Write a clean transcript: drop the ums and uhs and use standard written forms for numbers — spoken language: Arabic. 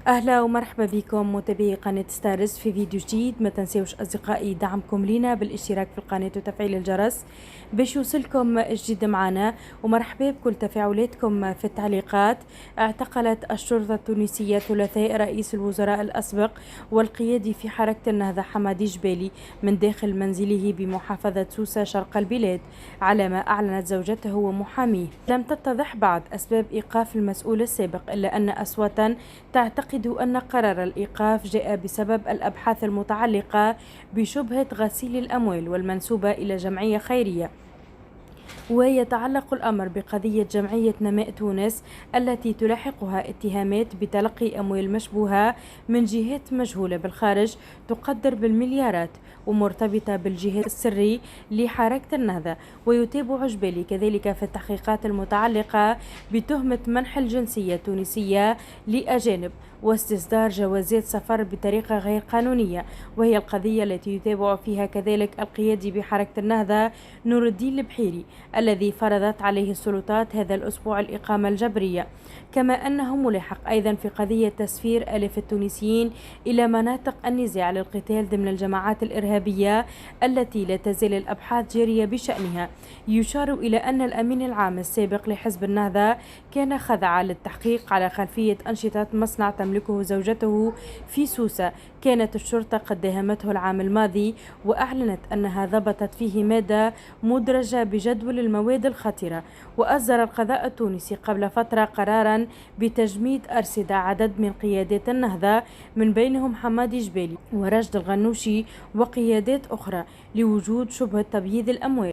أهلا ومرحبا بكم متابعي قناة ستارز في فيديو جديد. ما تنسوش أصدقائي دعمكم لينا بالاشتراك في القناة وتفعيل الجرس باش يوصلكم الجديد معنا، ومرحبا بكل تفاعلاتكم في التعليقات. اعتقلت الشرطة التونسية ثلاثاء رئيس الوزراء الأسبق والقيادي في حركة النهضة حمادي جبالي من داخل منزله بمحافظة سوسة شرق البلاد، على ما أعلنت زوجته ومحاميه. لم تتضح بعد أسباب إيقاف المسؤول السابق، إلا أن أصواتا تعتقد أن قرار الإيقاف جاء بسبب الأبحاث المتعلقة بشبهة غسيل الأموال والمنسوبة إلى جمعية خيرية. ويتعلق الأمر بقضية جمعية نماء تونس التي تلاحقها اتهامات بتلقي أموال مشبوهة من جهات مجهولة بالخارج تقدر بالمليارات ومرتبطة بالجهاز السري لحركة النهضة. ويتابع جبالي كذلك في التحقيقات المتعلقة بتهمة منح الجنسية التونسية لأجانب واستصدار جوازات سفر بطريقة غير قانونية، وهي القضية التي يتابع فيها كذلك القيادي بحركة النهضة نور الدين البحيري الذي فرضت عليه السلطات هذا الأسبوع الإقامة الجبرية. كما أنه ملاحق أيضا في قضية تسفير آلاف التونسيين إلى مناطق النزاع للقتال ضمن الجماعات الإرهابية التي لا تزال الأبحاث جارية بشأنها. يشار إلى أن الأمين العام السابق لحزب النهضة كان خضع للتحقيق على خلفية أنشطة مصنع تملكه زوجته في سوسة، كانت الشرطة قد داهمته العام الماضي وأعلنت أنها ضبطت فيه مادة مدرجة بجدول المواد الخطرة. وأصدر القضاء التونسي قبل فترة قرارا بتجميد أرصدة عدد من قيادات النهضة من بينهم حمادي جبالي ورشد الغنوشي وقيادات أخرى لوجود شبهة تبييض الأموال.